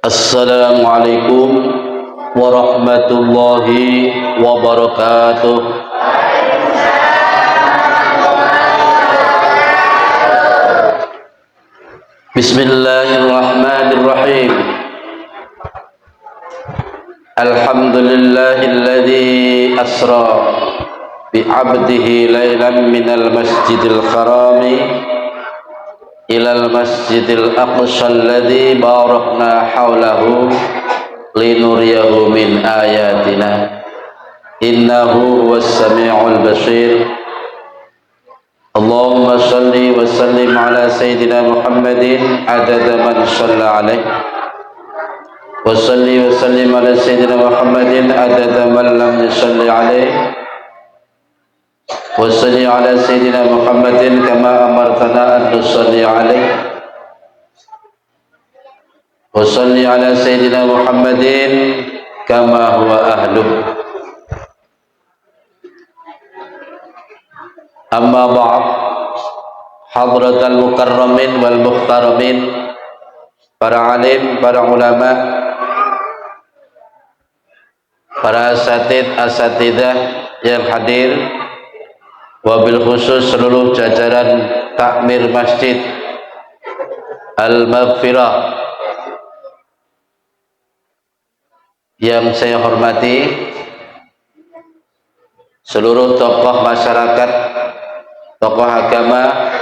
Assalamualaikum warahmatullahi wabarakatuh. Bismillahirrahmanirrahim. Alhamdulillahilladzi asra bi'abdihi laylan minal masjidil harami ilal masjidil aqsa alladzi barakna haulahu linuriyahu min ayatina innahu huwas sami'ul basir. Allahumma salli wa sallim ala sayyidina Muhammadin adada man shalla alaih wa salli wa sallim ala sayyidina Muhammadin adada man lam yusalli alaih wa salli ala sayyidina Muhammadin kama amartana an nusalli alaih wa salli ala sayyidina Muhammadin kama huwa ahluh. Amma ba'd, hadratal mukarramin wal muhtaramin, para alim, para ulama, para asatidah yang hadir, wabil khusus seluruh jajaran takmir Masjid Al-Maghfirah yang saya hormati, seluruh tokoh masyarakat, tokoh agama,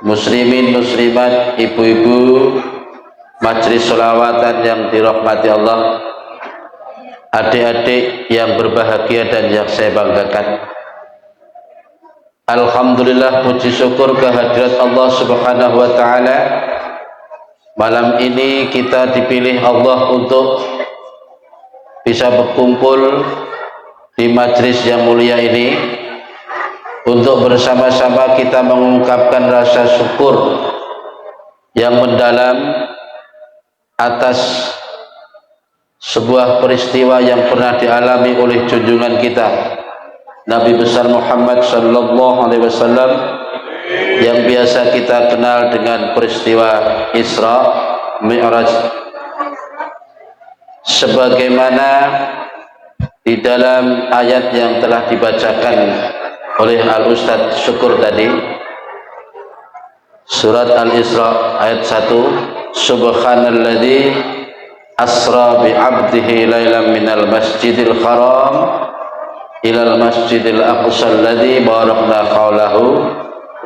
muslimin, muslimat, ibu-ibu, majelis sholawatan yang dirahmati Allah, adik-adik yang berbahagia dan yang saya banggakan. Alhamdulillah, puji syukur kehadirat Allah Subhanahu wa ta'ala. Malam ini kita dipilih Allah untuk bisa berkumpul di majelis yang mulia ini, untuk bersama-sama kita mengungkapkan rasa syukur yang mendalam atas sebuah peristiwa yang pernah dialami oleh junjungan kita Nabi besar Muhammad sallallahu alaihi wasallam, yang biasa kita kenal dengan peristiwa Isra Mi'raj, sebagaimana di dalam ayat yang telah dibacakan oleh Al-Ustadz Syukur tadi, surat Al-Isra ayat 1, Subhanalladzi asra bi'abdihi laylan minal masjidil haram ilal masjidil aqsa alladzi barakna haulahu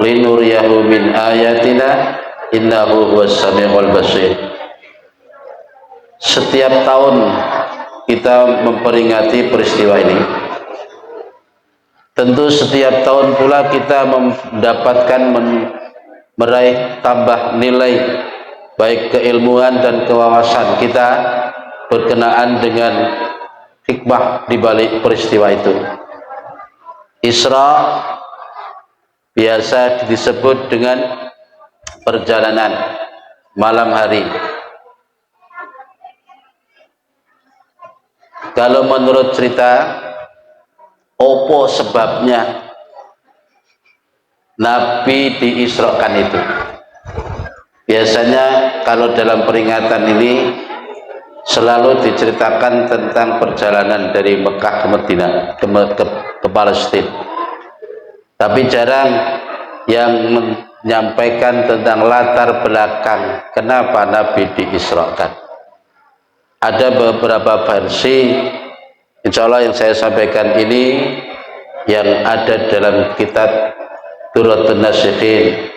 linuriyahu min ayatina innahu huwas sami'ul basir. Setiap tahun kita memperingati peristiwa ini. Tentu setiap tahun pula kita mendapatkan meraih tambah nilai baik keilmuan dan kewawasan kita berkenaan dengan hikmah di balik peristiwa itu. Isra biasa disebut dengan perjalanan malam hari. Kalau menurut cerita, opo sebabnya Nabi diisrakan itu? Biasanya kalau dalam peringatan ini selalu diceritakan tentang perjalanan dari Mekah ke Madinah, ke Palestina, tapi jarang yang menyampaikan tentang latar belakang kenapa Nabi diisrakan. Ada beberapa versi, insya Allah yang saya sampaikan ini yang ada dalam kitab Durratun Nasikhin.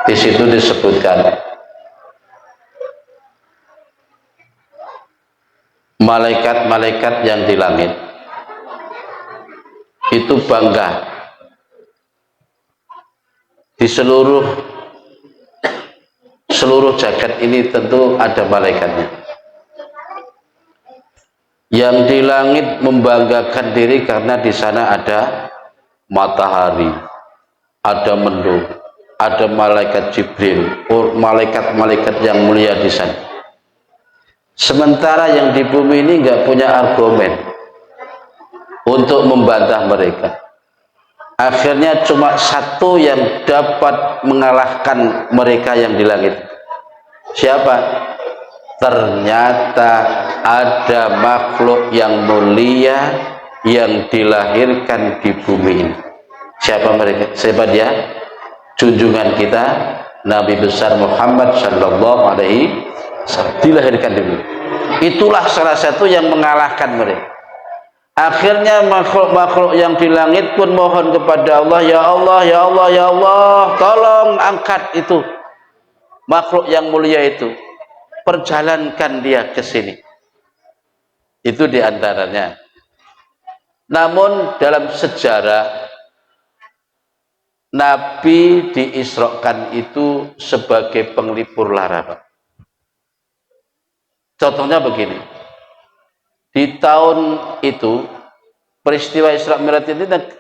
Di situ disebutkan malaikat-malaikat yang di langit itu bangga di seluruh jagat ini. Tentu ada malaikatnya yang di langit membanggakan diri karena di sana ada matahari, ada mendung, ada malaikat Jibril, malaikat-malaikat yang mulia di sana. Sementara yang di bumi ini nggak punya argumen untuk membantah mereka. Akhirnya cuma satu yang dapat mengalahkan mereka yang di langit. Siapa? ternyata ada makhluk yang mulia yang dilahirkan di bumi ini. Siapa mereka? Siapa dia? Junjungan kita Nabi besar Muhammad sallallahu alaihi wasallam dilahirkan di bumi. Itulah salah satu yang mengalahkan mereka. Akhirnya makhluk-makhluk yang di langit pun mohon kepada Allah, ya Allah, ya Allah, ya Allah, tolong angkat itu makhluk yang mulia itu, perjalankan dia ke sini. Itu diantaranya. Namun dalam sejarah Nabi diisrokan itu sebagai penglipur lara, Pak. Contohnya begini, di tahun itu peristiwa Isra Mi'raj ini 3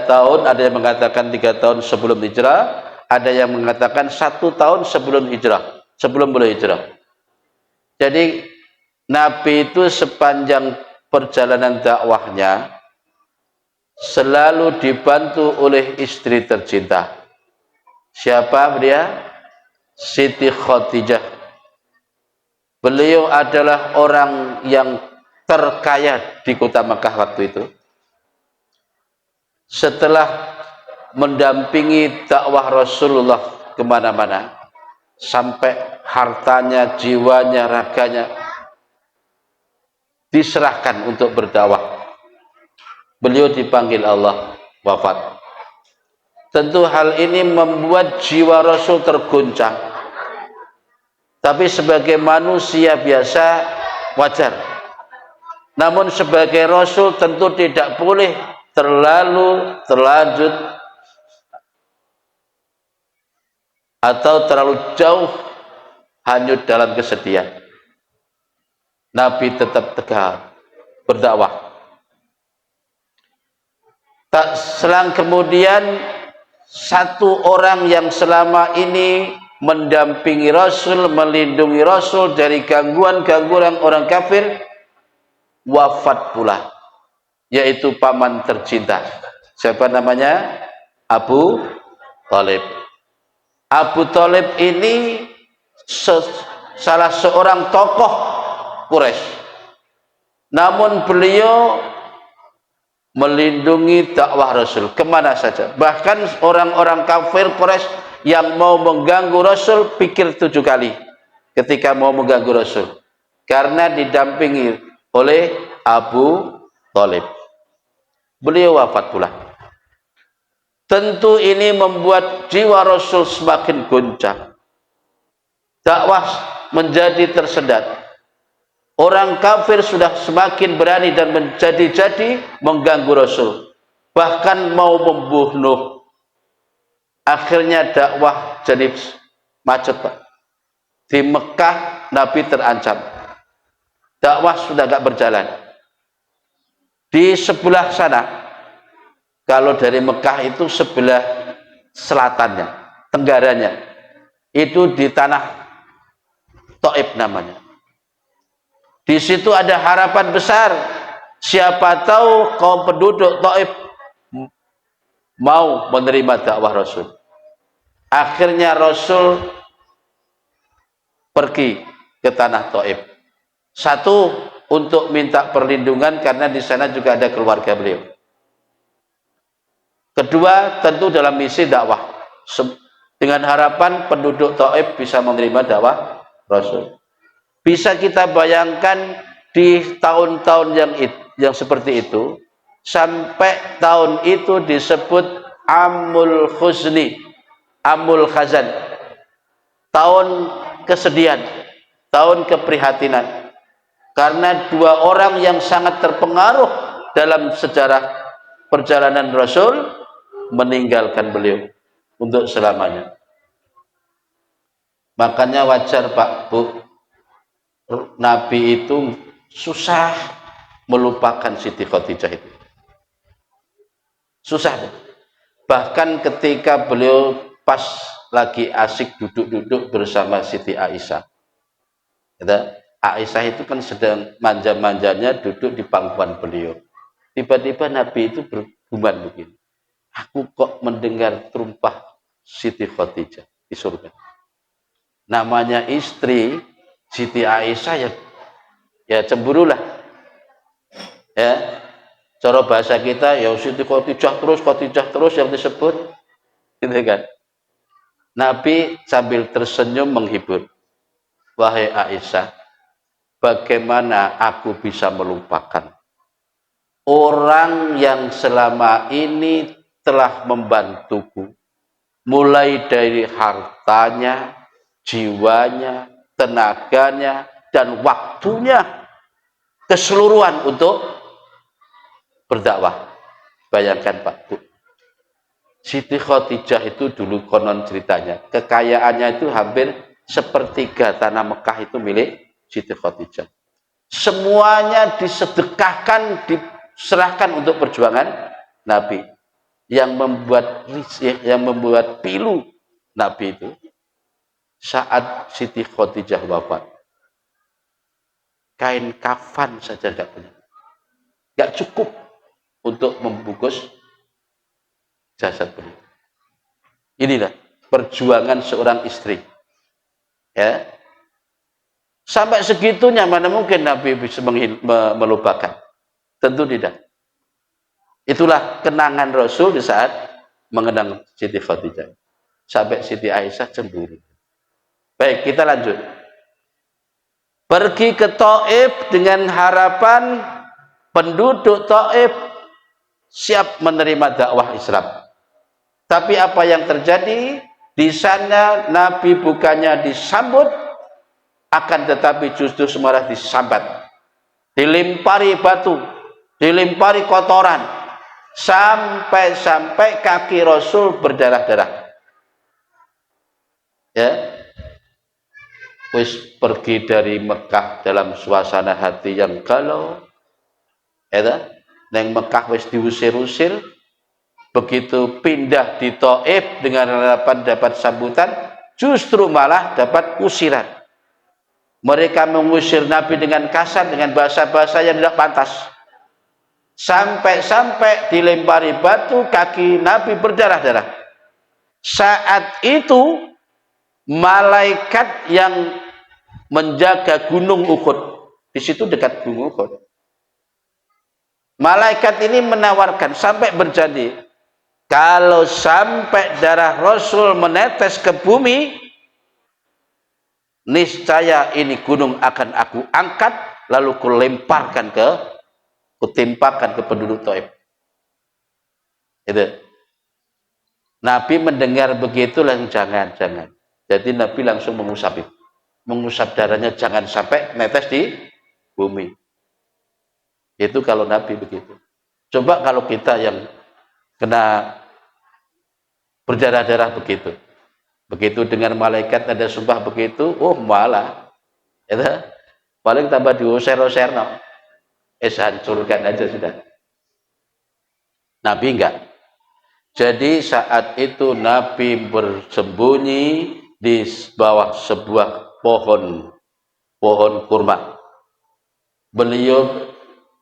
tahun, ada yang mengatakan 3 tahun sebelum hijrah, ada yang mengatakan 1 tahun sebelum hijrah, sebelum boleh hijrah. Jadi Nabi itu sepanjang perjalanan dakwahnya selalu dibantu oleh istri tercinta. Siapa dia? Siti Khadijah. Beliau adalah orang yang terkaya di kota Makkah waktu itu. Setelah mendampingi dakwah Rasulullah kemana-mana, sampai hartanya, jiwanya, raganya diserahkan untuk berdakwah. Beliau dipanggil Allah, wafat. Tentu hal ini membuat jiwa Rasul terguncang. Tapi sebagai manusia biasa wajar. Namun sebagai Rasul tentu tidak boleh terlanjut atau terlalu jauh hanyut dalam kesedihan. Nabi tetap tegar berdakwah. Tak selang kemudian satu orang yang selama ini mendampingi Rasul, melindungi Rasul dari gangguan-gangguan orang kafir, wafat pula, yaitu paman tercinta. Siapa namanya? Abu Thalib. Abu Thalib ini salah seorang tokoh Quraisy. Namun beliau melindungi dakwah Rasul kemana saja. Bahkan orang-orang kafir Quraisy yang mau mengganggu Rasul pikir 7 kali ketika mau mengganggu Rasul, karena didampingi oleh Abu Thalib. Beliau wafat pula. Tentu ini membuat jiwa Rasul semakin goncang. Dakwah menjadi tersendat. Orang kafir sudah semakin berani dan menjadi-jadi mengganggu Rasul, bahkan mau membunuh. Akhirnya dakwah jadi macet, Pak. Di Mekah Nabi terancam, dakwah sudah gak berjalan. Di sebelah sana, kalau dari Mekah itu sebelah selatannya, tenggaranya, itu di tanah Taif namanya. Di situ ada harapan besar, siapa tahu kaum penduduk Taif mau menerima dakwah Rasul. Akhirnya Rasul pergi ke tanah Taif. Satu, untuk minta perlindungan karena di sana juga ada keluarga beliau. Kedua, tentu dalam misi dakwah, dengan harapan penduduk Taif bisa menerima dakwah Rasul. Bisa kita bayangkan di tahun-tahun yang seperti itu, sampai tahun itu disebut Amul Khuzni, Amul Khazan, tahun kesedihan, tahun keprihatinan, karena 2 orang yang sangat terpengaruh dalam sejarah perjalanan Rasul meninggalkan beliau untuk selamanya. Makanya wajar, Pak, Bu, Nabi itu susah melupakan Siti Khadijah itu. Susah. Bahkan ketika beliau pas lagi asik duduk-duduk bersama Siti Aisyah. Aisyah itu kan sedang manja-manjanya duduk di pangkuan beliau. Tiba-tiba Nabi itu bergumam begini, aku kok mendengar terumpah Siti Khadijah di surga. Namanya istri Siti Aisyah ya cemburulah. Ya, cara bahasa kita ya Siti Khadijah terus yang disebut, gitu kan. Nabi sambil tersenyum menghibur. Wahai Aisyah, bagaimana aku bisa melupakan orang yang selama ini telah membantuku, mulai dari hartanya, jiwanya, tenaganya, dan waktunya keseluruhan untuk berdakwah. Bayangkan Pak Bu, Siti Khadijah itu dulu konon ceritanya, kekayaannya itu hampir sepertiga tanah Mekah itu milik Siti Khadijah. Semuanya disedekahkan, diserahkan untuk perjuangan Nabi. Yang membuat pilu Nabi itu saat Siti Khadijah wafat, kain kafan saja tidak punya, nggak cukup untuk membungkus jasad beliau. Inilah perjuangan seorang istri, ya. Sampai segitunya mana mungkin Nabi bisa melupakan? Tentu tidak. Itulah kenangan Rasul di saat mengenang Siti Khadijah. Sampai Siti Aisyah cemburu. Baik, kita lanjut. Pergi ke Taif dengan harapan penduduk Taif siap menerima dakwah Islam. Tapi apa yang terjadi? Di sana Nabi bukannya disambut, akan tetapi justru malah disambat. Dilempari batu, dilempari kotoran, sampai kaki Rasul berdarah-darah. Ya, wis pergi dari Mekah dalam suasana hati yang galau. Ya, neng Mekah wis diusir-usir. Begitu pindah di Taif dengan harapan dapat sambutan, justru malah dapat usiran. Mereka mengusir Nabi dengan kasar, dengan bahasa-bahasa yang tidak pantas. Sampai dilempari batu, kaki Nabi berdarah-darah. Saat itu malaikat yang menjaga gunung Uhud, di situ dekat gunung Uhud, malaikat ini menawarkan sampai berjanji, kalau sampai darah Rasul menetes ke bumi, niscaya ini gunung akan aku angkat lalu kutimpakan ke penduduk Taif. Itu. Nabi mendengar begitu langsung jangan. Jadi Nabi langsung mengusap darahnya, jangan sampai netes di bumi. Itu kalau Nabi begitu. Coba kalau kita yang kena berdarah-darah begitu. Begitu dengan malaikat ada sumpah begitu, malah itu paling tambah diusir-usir, no. Hancurkan aja sudah. Nabi enggak. Jadi saat itu Nabi bersembunyi di bawah sebuah pohon kurma. Beliau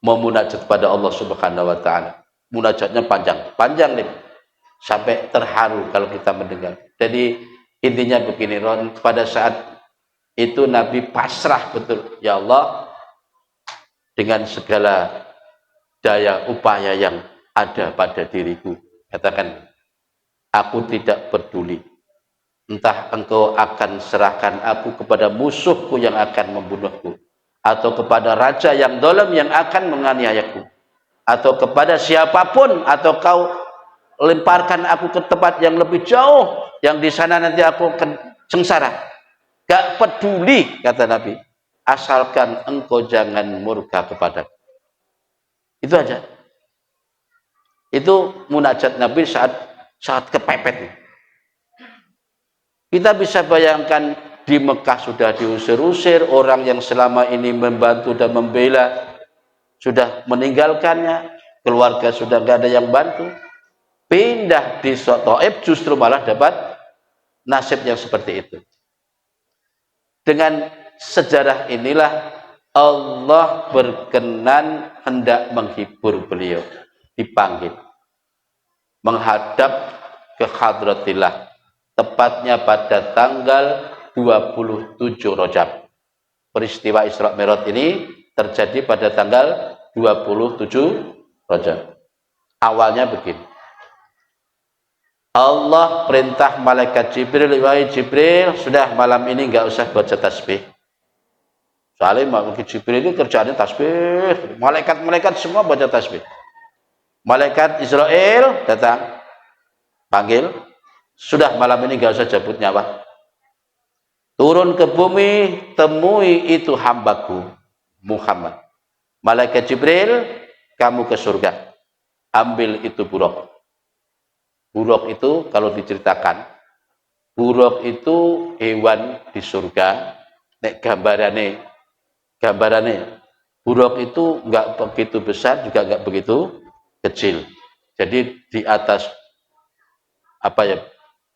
memunajat pada Allah Subhanahu wa taala. Munajatnya panjang nih. Sampai terharu kalau kita mendengar. Jadi intinya begini, Ron, pada saat itu Nabi pasrah betul, ya Allah, dengan segala daya upaya yang ada pada diriku, katakan, aku tidak peduli, entah engkau akan serahkan aku kepada musuhku yang akan membunuhku, atau kepada raja yang dolim yang akan menganiayaku, atau kepada siapapun, atau kau lemparkan aku ke tempat yang lebih jauh, yang di sana nanti aku akan sengsara. Gak peduli, kata Nabi, asalkan engkau jangan murka kepadaku. Itu aja. Itu munajat Nabi saat kepepet. Kita bisa bayangkan di Mekah sudah diusir-usir, orang yang selama ini membantu dan membela sudah meninggalkannya, keluarga sudah gak ada yang bantu. Pindah di Taif justru malah dapat nasib yang seperti itu. Dengan sejarah inilah Allah berkenan hendak menghibur beliau, dipanggil menghadap ke hadratillah, tepatnya pada tanggal 27 Rajab. peristiwa Isra Mi'raj ini terjadi pada tanggal 27 Rajab. Awalnya begini. Allah perintah malaikat Jibril, wahai Jibril, sudah malam ini enggak usah baca tasbih. Soalnya malaikat Jibril ini kerjaannya tasbih. Malaikat-malaikat semua baca tasbih. Malaikat Israel datang, panggil, sudah malam ini enggak usah cabut nyawa. Turun ke bumi, temui itu hambaku Muhammad. Malaikat Jibril, kamu ke surga, ambil itu buruk. Buruk itu kalau diceritakan, buruk itu hewan di surga. Nek gambarannya buruk itu enggak begitu besar, juga enggak begitu kecil. Jadi di atas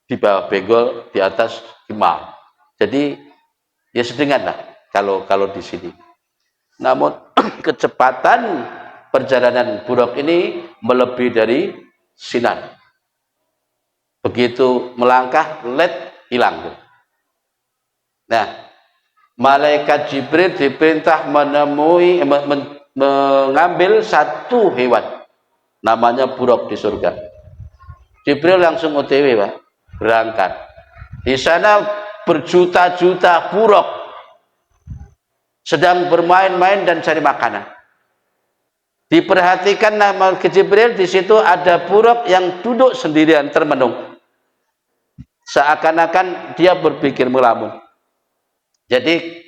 di bawah benggol, di atas himal. Jadi ya sedengan lah kalau di sini. Namun kecepatan perjalanan buruk ini melebihi dari sinar. Begitu melangkah, hilang. Nah, malaikat Jibril diperintah mengambil satu hewan, namanya buruk di surga. Jibril langsung OTW, Pak, berangkat. Di sana berjuta-juta buruk sedang bermain-main dan cari makanan. Diperhatikan nama Jibril, di situ ada buruk yang duduk sendirian termenung. Seakan-akan dia berpikir melamun. Jadi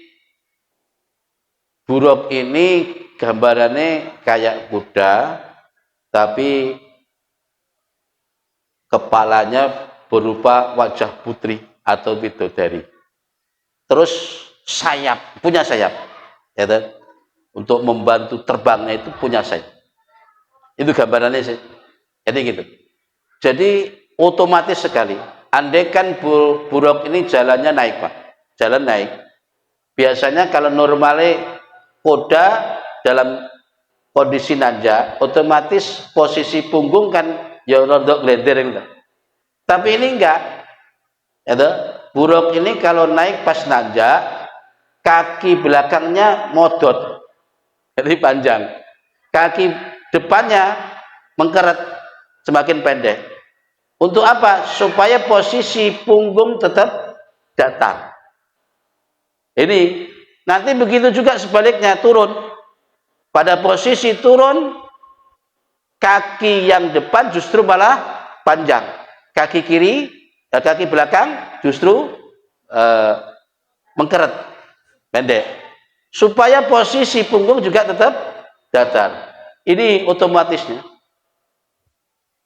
buruk ini gambarannya kayak kuda, tapi kepalanya berupa wajah putri atau bidodari. Terus punya sayap, ya, untuk membantu terbangnya itu punya sayap. Itu gambarannya sih. Jadi gitu. Jadi otomatis sekali. Andaikan buruk ini jalannya naik, Pak. Jalan naik. Biasanya kalau normalnya kuda dalam kondisi nanjak, otomatis posisi punggung kan ya rodok glender. Tapi ini enggak. Ya, buruk ini kalau naik pas nanjak, kaki belakangnya modot, jadi panjang. Kaki depannya mengkeret, semakin pendek. Untuk apa? Supaya posisi punggung tetap datar. Ini nanti begitu juga sebaliknya, turun. Pada posisi turun, kaki yang depan justru malah panjang. Kaki belakang justru mengkeret, pendek. Supaya posisi punggung juga tetap datar. Ini otomatisnya.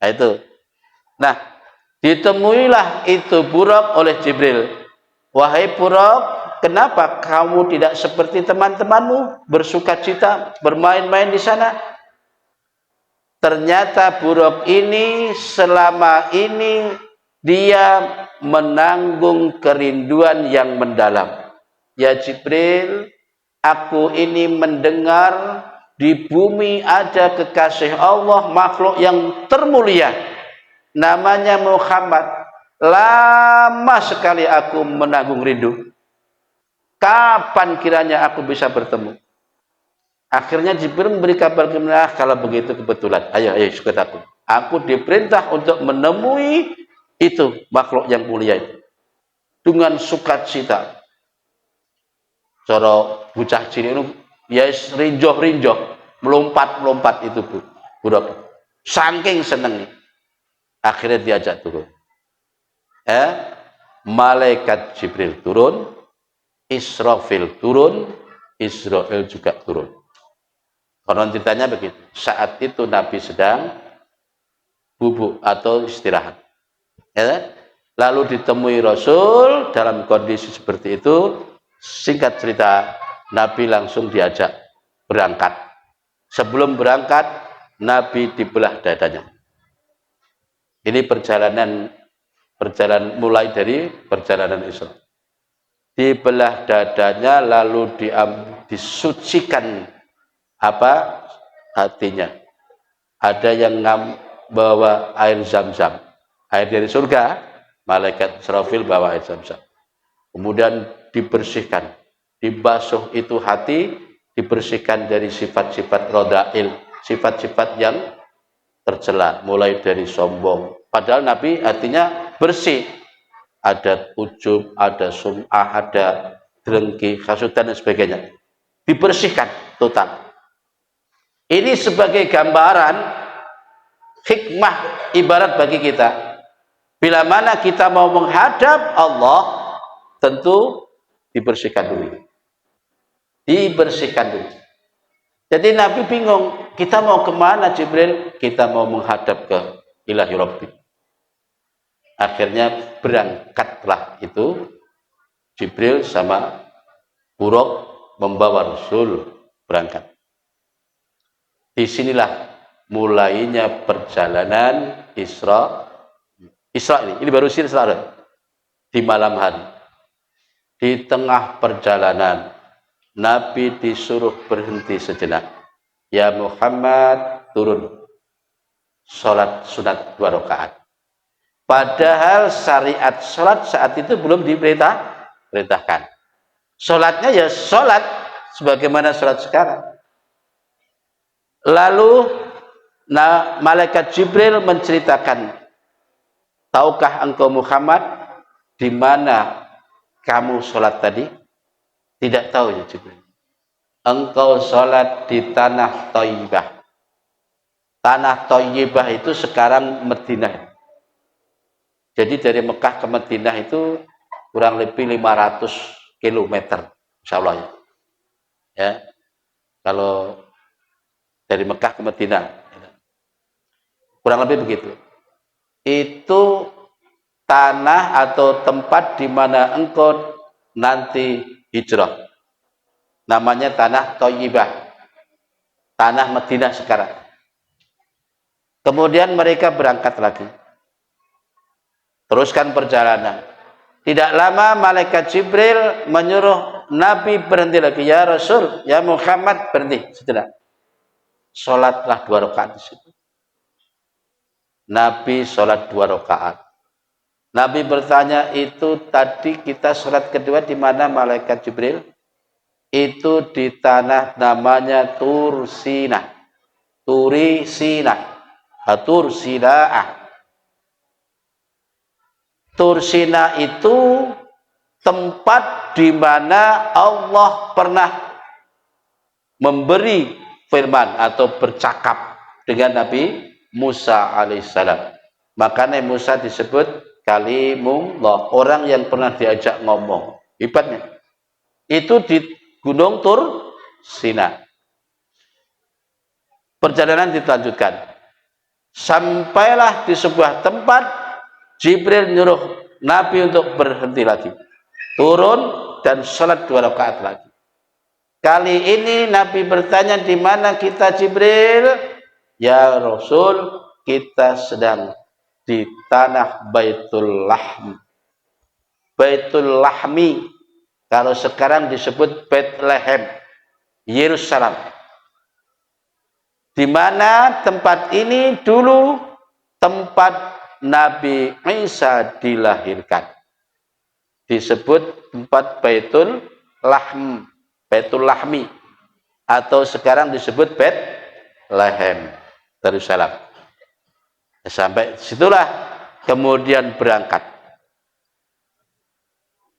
Nah, itu. Nah, ditemuilah itu buruk oleh Jibril. Wahai buruk, kenapa kamu tidak seperti teman-temanmu, bersukacita, bermain-main di sana? Ternyata buruk ini selama ini dia menanggung kerinduan yang mendalam. Ya Jibril, aku ini mendengar di bumi ada kekasih Allah, makhluk yang termulia, namanya Muhammad. Lama sekali aku menanggung rindu. Kapan kiranya aku bisa bertemu? Akhirnya Jibril memberi kabar gembira, kalau begitu kebetulan. Ayo ikut aku. Aku diperintah untuk menemui itu makhluk yang mulia itu. Dengan sukacita. Cara bocah cilik ya rinjoh-rinjoh, melompat-melompat itu buruk. Saking seneng. Akhirnya diajak turun. Malaikat Jibril turun, Israfil turun, Israel juga turun. Konon ceritanya begitu. Saat itu Nabi sedang bubuk atau istirahat. Ya, lalu ditemui Rasul dalam kondisi seperti itu. Singkat cerita, Nabi langsung diajak berangkat. Sebelum berangkat, Nabi dibelah dadanya. Ini perjalanan mulai dari perjalanan Isra. Dibelah dadanya, lalu disucikan hatinya. Ada yang bawa air zam-zam, air dari surga. Malaikat Israfil bawa air zam-zam, kemudian dibersihkan, dibasuh itu hati, dibersihkan dari sifat-sifat rodail, sifat-sifat yang tercela, mulai dari sombong. Padahal Nabi artinya bersih. Ada ujub, ada sum'ah, ada drengki, hasutan dan sebagainya. Dibersihkan total. Ini sebagai gambaran hikmah ibarat bagi kita. Bila mana kita mau menghadap Allah, tentu dibersihkan dulu. Dibersihkan dulu. Jadi Nabi bingung, kita mau kemana Jibril? Kita mau menghadap ke Ilahi Rabbi. Akhirnya berangkatlah itu Jibril sama Buraq membawa Rasul berangkat. Disinilah mulainya perjalanan Isra ini baru Isra di malam hari. Di tengah perjalanan Nabi disuruh berhenti sejenak. Ya Muhammad, turun sholat sunat 2 rakaat. Padahal syariat sholat saat itu belum diperintahkan. Sholatnya ya sholat sebagaimana sholat sekarang. Lalu malaikat Jibril menceritakan, tahukah engkau Muhammad di mana kamu sholat tadi? Tidak tahu ya Jibril. Engkau sholat di tanah Thayyibah. Tanah Thayyibah itu sekarang Madinah. Jadi dari Mekah ke Madinah itu kurang lebih 500 km, insya Allah ya. Ya, kalau dari Mekah ke Madinah, kurang lebih begitu. Itu tanah atau tempat di mana engkau nanti hijrah. Namanya tanah Thayyibah, tanah Madinah sekarang. Kemudian mereka berangkat lagi. Teruskan perjalanan. Tidak lama malaikat Jibril menyuruh Nabi berhenti lagi. Ya Rasul, ya Muhammad, berhenti sejenak. Sholatlah 2 rakaat di situ. Nabi sholat 2 rakaat. Nabi bertanya, itu tadi kita sholat kedua di mana malaikat Jibril? Itu di tanah namanya Tursina. Turisina. Tursina'ah. Tursina itu tempat di mana Allah pernah memberi firman atau bercakap dengan Nabi Musa alaihissalam. Makanya Musa disebut kalimullah, orang yang pernah diajak ngomong. Hebatnya. Itu di Gunung Tursina. Perjalanan dilanjutkan. Sampailah di sebuah tempat, Jibril nyuruh Nabi untuk berhenti lagi. Turun dan sholat 2 rakaat lagi. Kali ini Nabi bertanya, di mana kita Jibril? Ya Rasul, kita sedang di tanah Baitul Lahm. Baitul Lahmi. Kalau sekarang disebut Bethlehem, Yerusalem. Di mana tempat ini dulu tempat Nabi Isa dilahirkan. Disebut tempat Baitul Lahm, Baitul Lahmi, atau sekarang disebut Bethlehem, Yerusalem. Sampai situlah kemudian berangkat.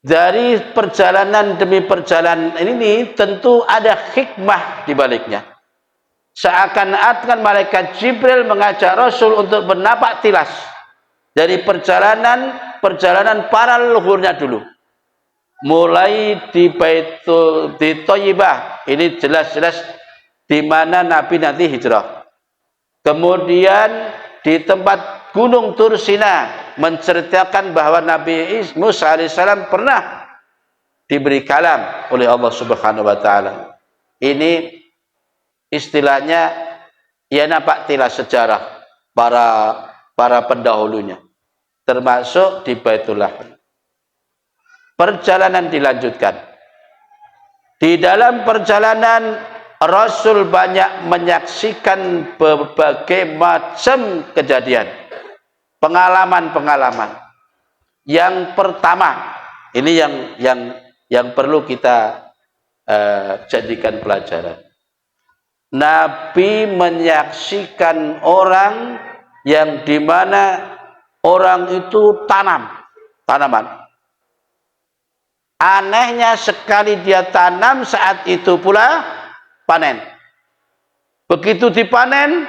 Dari perjalanan demi perjalanan ini tentu ada hikmah di baliknya. Seakan-akan malaikat Jibril mengajak Rasul untuk bernapak tilas dari perjalanan para leluhurnya dulu. Mulai di Thayyibah, ini jelas-jelas di mana Nabi nanti hijrah. Kemudian di tempat Gunung Tursina menceritakan bahwa Nabi Musa alaihissalam pernah diberi kalam oleh Allah Subhanahu wa taala. Ini istilahnya ya napak tilas sejarah para pendahulunya, termasuk di Baitullah. Perjalanan dilanjutkan. Di dalam perjalanan Rasul banyak menyaksikan berbagai macam kejadian, pengalaman-pengalaman. Yang pertama, ini yang perlu kita jadikan pelajaran. Nabi menyaksikan orang yang dimana orang itu tanaman. Anehnya sekali dia tanam, saat itu pula panen. Begitu dipanen,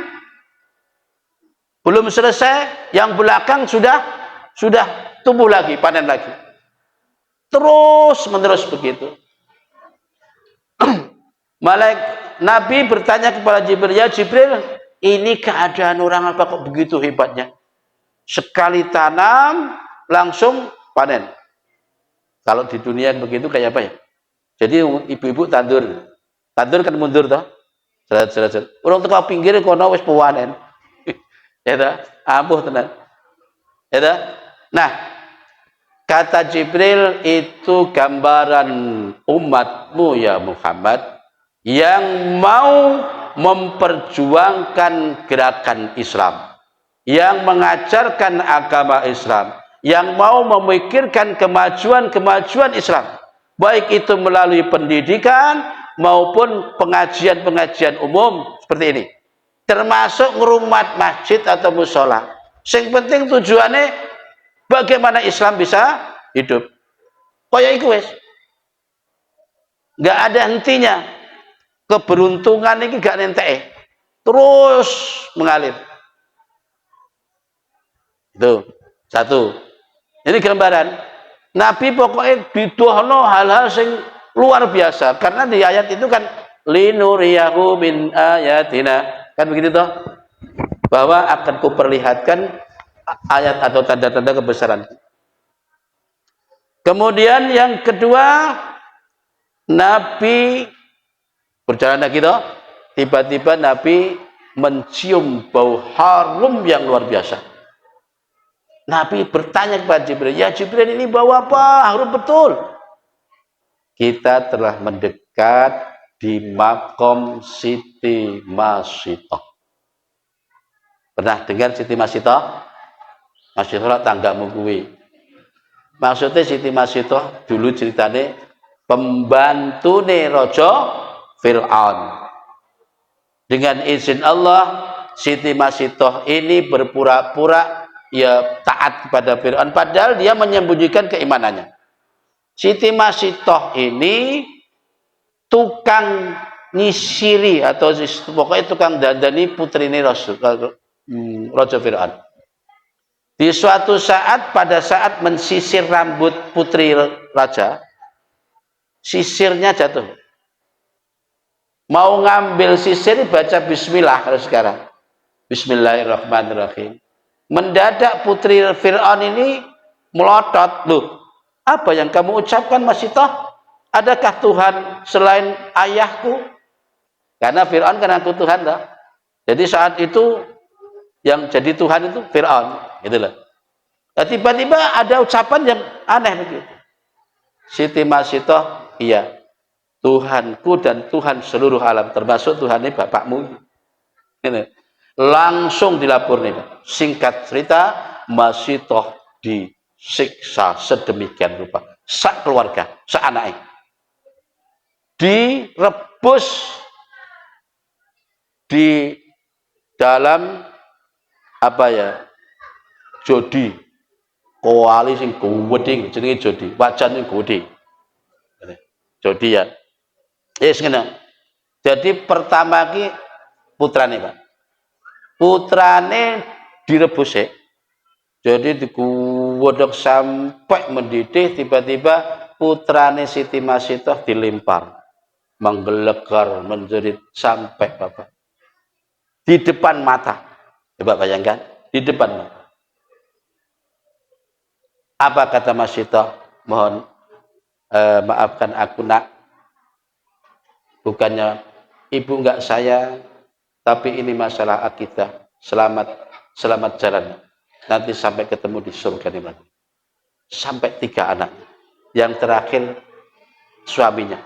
belum selesai, yang belakang sudah tumbuh lagi, panen lagi. Terus menerus begitu. Nabi bertanya kepada Jibril, ya Jibril, ini keadaan orang apa kok begitu hebatnya? Sekali tanam, langsung panen. Kalau di dunia begitu kayak apa ya? Jadi ibu-ibu tandur kan mundur toh. Orang tengah pinggir kono wis panen. Ya toh, ampuh tenan. Ya toh? Nah, kata Jibril, itu gambaran umatmu ya Muhammad yang mau memperjuangkan gerakan Islam, yang mengajarkan agama Islam, yang mau memikirkan kemajuan Islam, baik itu melalui pendidikan maupun pengajian umum seperti ini, termasuk ngerumat masjid atau musola. Yang penting tujuannya bagaimana Islam bisa hidup. Kaya iku wis. Enggak ada hentinya. Keberuntungan ini gak nentek, terus mengalir. Itu satu. Ini gambaran Nabi pokoknya didohno hal-hal sing luar biasa, karena di ayat itu kan linuriyahu min ayatina, kan begitu toh, bahwa akan kuperlihatkan ayat atau tanda-tanda kebesaran. Kemudian yang kedua, Nabi berjalan lagi toh, tiba-tiba Nabi mencium bau harum yang luar biasa. Nabi bertanya kepada Jibril, ya Jibril, ini bau apa? Harum betul. Kita telah mendekat di makom Siti Masitoh. Pernah dengar Siti Masitoh? Masitoh tanggamu kuwi. Maksudnya Siti Masitoh dulu ceritanya pembantune Raja Fir'aun. Dengan izin Allah, Siti Masitoh ini berpura-pura ya taat kepada Fir'aun, padahal dia menyembunyikan keimanannya. Siti Masitoh ini tukang nyisiri atau pokoknya tukang dandani putri ini Raja Fir'aun. Di suatu saat, pada saat mensisir rambut putri raja, sisirnya jatuh. Mau ngambil sisir, baca bismillah kalau sekarang. Bismillahirrahmanirrahim. Mendadak putri Fir'aun ini melotot. Loh, apa yang kamu ucapkan Masitoh? Adakah Tuhan selain ayahku? Karena Fir'aun kan aku Tuhan dah. Jadi saat itu yang jadi Tuhan itu Fir'aun, gitu loh. Nah, tiba-tiba ada ucapan yang aneh begitu. Siti Masitoh, iya, Tuhanku dan Tuhan seluruh alam, termasuk Tuhan ini bapakmu. Ini langsung dilapor nih, singkat cerita, Masitoh disiksa sedemikian rupa, sak keluarga, sak anaknya direbus di dalam apa ya, jodi, koali sing gede jenenge jodi, wajan sing gede, jodi ya. Yes, jadi pertama ki putrane Pak, putrane direbus ya. Jadi dikuwedok sampai mendidih, tiba-tiba putrane Siti Masitoh dilempar, menggelegar, menjerit sampai Bapak di depan mata. Coba bayangkan, di depan mata. Apa kata Masitoh? Mohon maafkan aku nak, bukannya ibu enggak sayang, tapi ini masalah akidah. Selamat jalan, nanti sampai ketemu di surga nanti. Sampai 3 anak, yang terakhir suaminya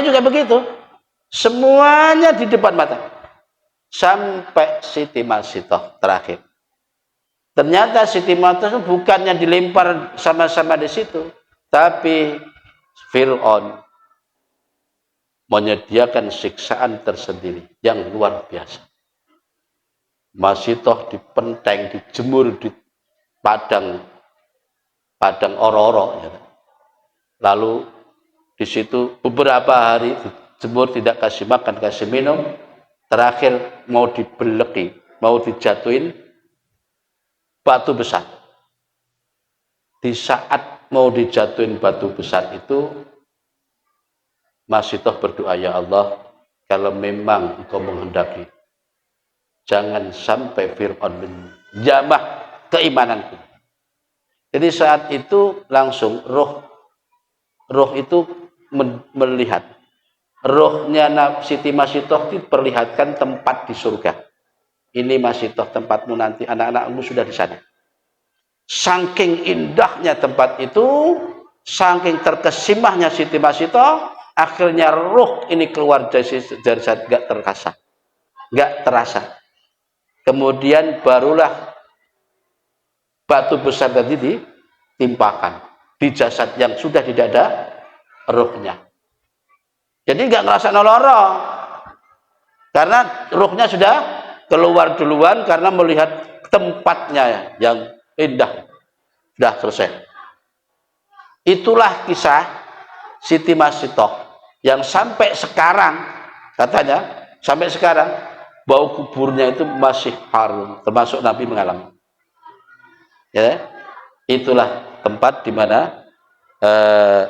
juga begitu, semuanya di depan mata, sampai Siti Masitoh terakhir. Ternyata Siti Masitoh bukannya dilempar sama-sama di situ, tapi Fir'aun menyediakan siksaan tersendiri yang luar biasa. Masih toh dipenteng, dijemur di padang oro-oro, ya. Lalu di situ beberapa hari dijemur, tidak kasih makan, kasih minum, terakhir mau dibeleki, mau dijatuhin batu besar. Di saat mau dijatuhin batu besar itu, Masih toh berdoa, ya Allah, kalau memang Engkau menghendaki, jangan sampai Fir'aun menjamah keimananku. Jadi saat itu langsung roh itu melihat. Rohnya Siti Masitoh diperlihatkan tempat di surga. Ini Masitoh, tempatmu nanti, anak-anakmu sudah di sana. Saking indahnya tempat itu, saking terkesimahnya Siti Masitoh, akhirnya roh ini keluar dari saat gak terasa. Kemudian barulah batu besar tadi ditimpakan di jasad yang sudah tidak ada rohnya. Jadi nggak ngerasa noloro, karena rohnya sudah keluar duluan karena melihat tempatnya yang indah. Sudah selesai. Itulah kisah Siti Masitoh yang sampai sekarang, katanya sampai sekarang bau kuburnya itu masih harum, termasuk Nabi mengalami. Ya, itulah tempat di mana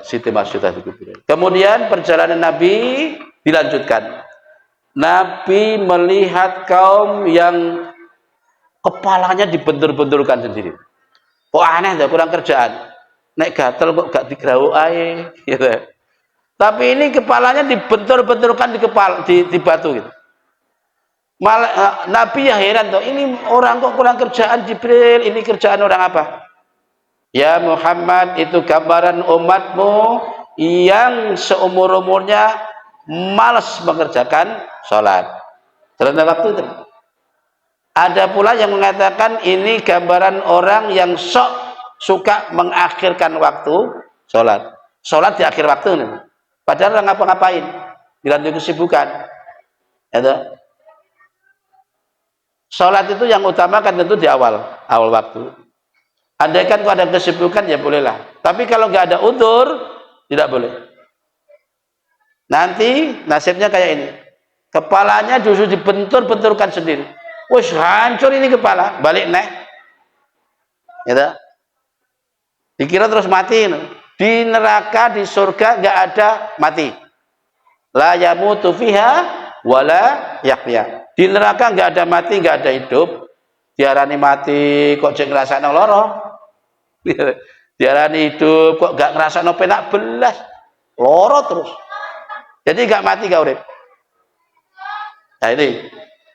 Siti Masitoh dikubur. Kemudian perjalanan Nabi dilanjutkan. Nabi melihat kaum yang kepalanya dibentur-benturkan sendiri. Kok aneh, kurang kerjaan. Nek gatel kok gak digrauk ae, gitu. Tapi ini kepalanya dibentur-benturkan di batu gitu. Nabi ya heran tuh, ini orang kok kurang kerjaan Jibril, ini kerjaan orang apa? Ya Muhammad, itu gambaran umatmu yang seumur-umurnya malas mengerjakan sholat. Ternyata waktu itu. Ada pula yang mengatakan ini gambaran orang yang suka mengakhirkan waktu sholat. Sholat di akhir waktu nih. Padahal orang ngapa-ngapain, dilanjut kesibukan. Itu. Sholat itu yang utama kan tentu di awal waktu. Andaikan kau ada kesibukan ya bolehlah. Tapi kalau nggak ada udzur, tidak boleh. Nanti nasibnya kayak ini. Kepalanya justru dibentur-benturkan sendiri. Wih, hancur ini kepala, balik nek. Gitu. Dikira terus mati. Di neraka, di surga nggak ada mati. La yamutu fiha wala yahya. Di neraka nggak ada mati, nggak ada hidup. Diarani mati kok jeng ngrasakno lara. Diarani hidup kok gak ngrasakno penak belas. Lara terus. Jadi gak mati gak urip. Nah ini.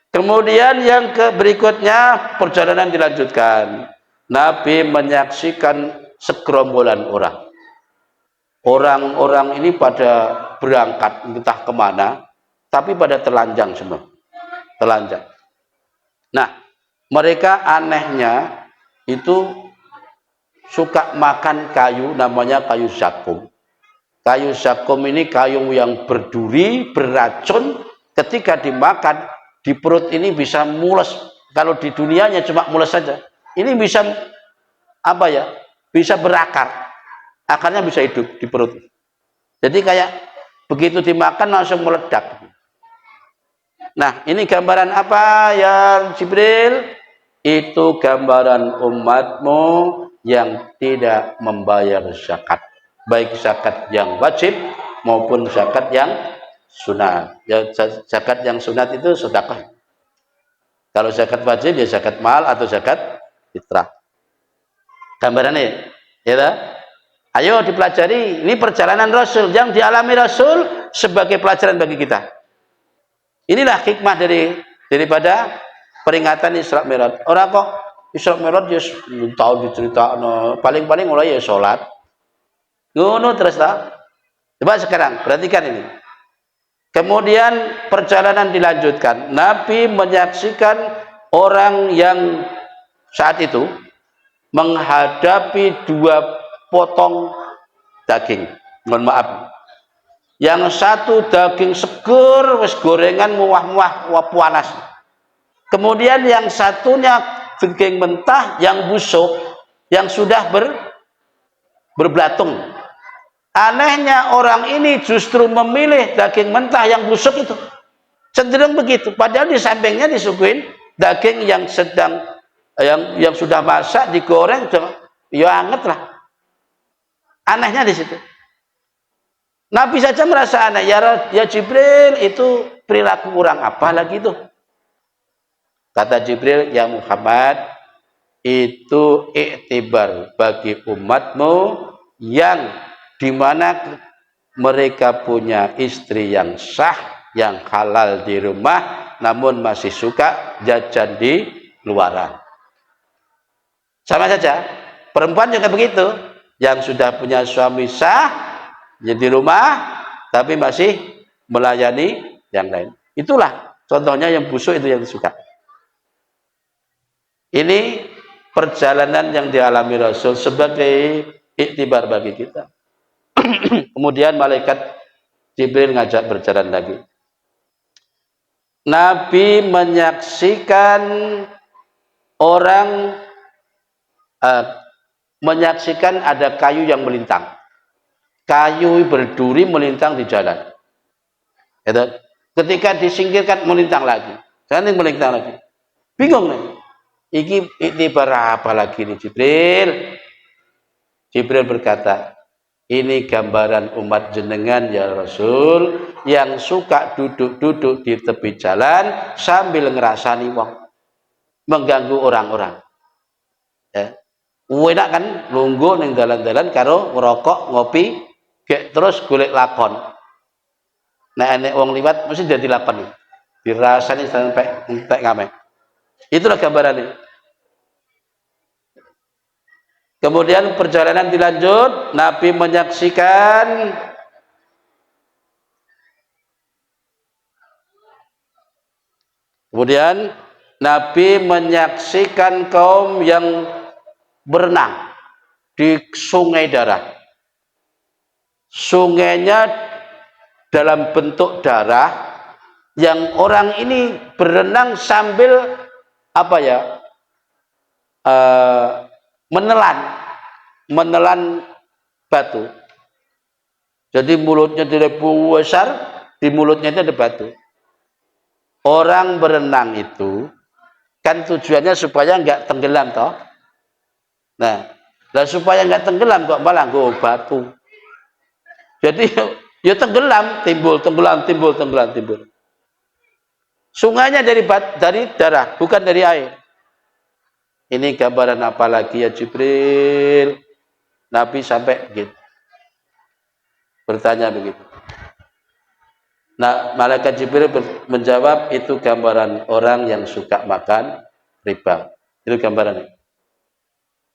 Kemudian yang berikutnya perjalanan dilanjutkan. Nabi menyaksikan segerombolan orang. Orang-orang ini pada berangkat entah kemana, tapi pada telanjang semua. Telanjang. Nah, mereka anehnya itu suka makan kayu, namanya kayu zakum. Kayu zakum ini kayu yang berduri, beracun. Ketika dimakan, di perut ini bisa mules. Kalau di dunianya cuma mules saja. Ini bisa apa ya? Bisa berakar. Akarnya bisa hidup di perut. Jadi kayak begitu dimakan langsung meledak. Nah, ini gambaran apa ya Jibril? Itu gambaran umatmu yang tidak membayar zakat. Baik zakat yang wajib maupun zakat yang sunat. Ya, zakat yang sunat itu sedekah. Kalau zakat wajib ya zakat mal atau zakat fitrah. Gambarannya, ya tak? Ayo dipelajari. Ini perjalanan Rasul yang dialami Rasul sebagai pelajaran bagi kita. Inilah hikmah daripada peringatan Isra Mi'raj. Orang kok Isra Mi'raj ya tahu diceritakan, paling-paling mulai ya sholat. Ngono terus tak? Coba sekarang perhatikan ini. Kemudian perjalanan dilanjutkan. Nabi menyaksikan orang yang saat itu menghadapi 2 potong daging. Mohon maaf. Yang satu daging seger, wis gorengan muah-muah panas. Kemudian yang satunya daging mentah yang busuk, yang sudah berbelatung. Anehnya orang ini justru memilih daging mentah yang busuk itu. Cenderung begitu. Padahal di sampingnya disuguhin daging yang sedang yang sudah masak, digoreng, ya anget lah. Anehnya di situ. Nabi saja merasa aneh. Ya Jibril, itu perilaku orang apa lagi itu? Kata Jibril, ya Muhammad, itu iktibar bagi umatmu yang dimana mereka punya istri yang sah, yang halal di rumah, namun masih suka jajan di luaran. Sama saja, perempuan juga begitu, yang sudah punya suami sah di rumah, tapi masih melayani yang lain. Itulah contohnya yang busuk itu yang disuka. Ini perjalanan yang dialami Rasul sebagai iktibar bagi kita. Kemudian malaikat Jibril ngajak berjalan lagi. Nabi menyaksikan orang menyaksikan ada kayu yang melintang. Kayu berduri melintang di jalan. Ketika disingkirkan melintang lagi. Sekarang melintang lagi. Bingung nih. Iki iktibar apa lagi nih Jibril? Jibril berkata, ini gambaran umat jenengan ya Rasul, yang suka duduk-duduk di tepi jalan sambil ngerasani wong, mengganggu orang-orang. Ya. Enak kan lungguh ning dalan-dalan karo ngerokok, ngopi, gek terus golek lakon. Nek enek wong liwat mesti dadi lakon. Dirasani sampai entek ngamek. Itulah gambarannya. Kemudian perjalanan dilanjut, Nabi menyaksikan kaum yang berenang di sungai darah. Sungainya dalam bentuk darah, yang orang ini berenang sambil menelan batu. Jadi mulutnya tidak besar, di mulutnya itu ada batu. Orang berenang itu kan tujuannya supaya nggak tenggelam toh. Nah, supaya nggak tenggelam kok malah nggo batu. Jadi ya tenggelam, timbul. Sungainya dari darah, bukan dari air. Ini gambaran apa lagi ya Jibril? Nabi sampai gitu. Bertanya begitu. Nah, malaikat Jibril menjawab, itu gambaran orang yang suka makan riba. Itu gambarannya.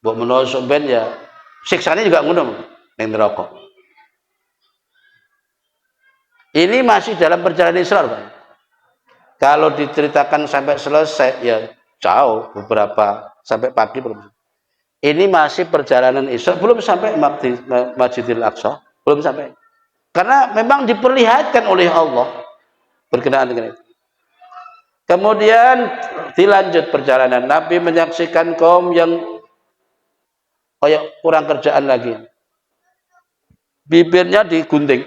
Buat menolong ben ya, siksanya juga ngono ning neraka. Ini masih dalam perjalanan Isra, Pak. Kalau diceritakan sampai selesai ya jauh, beberapa sampai pagi belum. Ini masih perjalanan Isra, belum sampai Masjidil Aqsa, belum sampai. Karena memang diperlihatkan oleh Allah berkenaan dengan itu. Kemudian dilanjut perjalanan, Nabi menyaksikan kaum yang kayak kurang kerjaan lagi. Bibirnya digunting,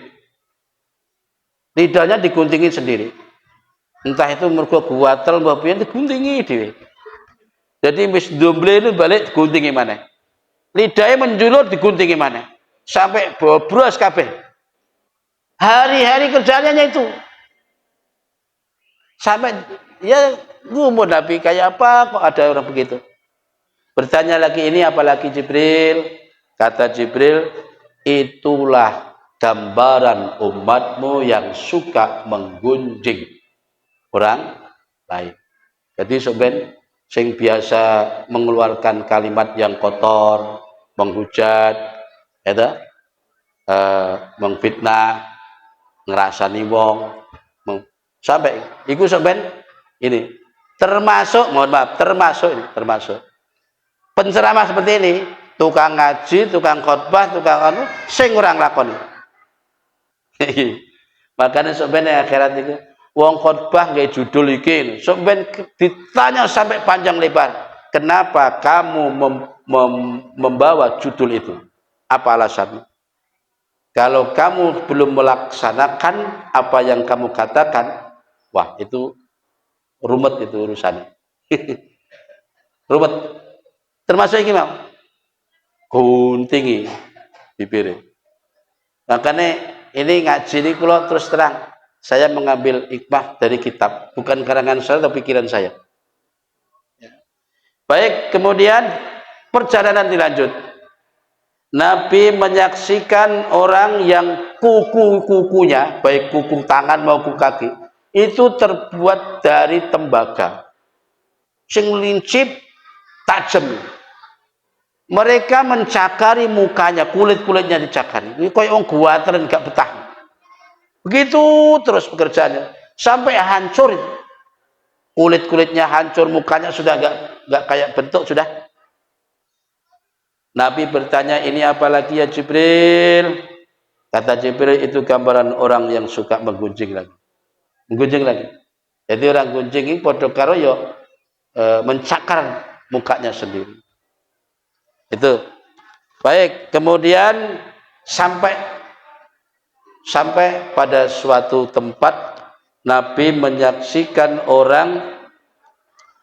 lidahnya diguntingin sendiri. Entah itu mergo guatel mbah piye diguntingi dhewe. Jadi wis domble itu balik diguntingi maneh. Lidahnya menjulur diguntingi maneh. Sampai bobros kabeh. Hari-hari kerjaannya itu. Sampai ya ngumur Nabi kayak apa kok ada orang begitu. Bertanya lagi, ini apalagi Jibril? Kata Jibril, itulah gambaran umatmu yang suka menggunjing orang lain. Jadi sebenarnya sing biasa mengeluarkan kalimat yang kotor, menghujat, mengfitnah, ngerasani wong, sampai iku sebenarnya ini termasuk, mohon maaf, termasuk penceramah seperti ini, tukang ngaji, tukang khotbah, tukang sing orang lakoni. Makanya sebenarnya akhirat itu wong khotbah nggak judul iki. Sebenarnya ditanya sampai panjang lebar, kenapa kamu membawa judul itu? Apa alasannya? Kalau kamu belum melaksanakan apa yang kamu katakan, wah itu rumet itu urusannya. Rumet. Termasuk ini mau guntingi bibir. Makanya ini ngaji ini kalau terus terang saya mengambil hikmah dari kitab, bukan karangan saya tapi pikiran saya. Baik, kemudian perjalanan dilanjut. Nabi menyaksikan orang yang kuku-kukunya, baik kuku tangan maupun kaki, itu terbuat dari tembaga. Sing lincip, tajam. Mereka mencakari mukanya, kulit-kulitnya dicakari. Ini kayak orang guatren gak betah. Begitu terus pekerjaannya sampai hancur. Kulit-kulitnya hancur, mukanya sudah gak kayak bentuk sudah. Nabi bertanya, ini apa lagi ya Jibril? Kata Jibril, itu gambaran orang yang suka menggunjing lagi. Menggunjing lagi. Jadi orang gunjing ini podo karo yo mencakar mukanya sendiri. Itu. Baik, kemudian sampai pada suatu tempat Nabi menyaksikan orang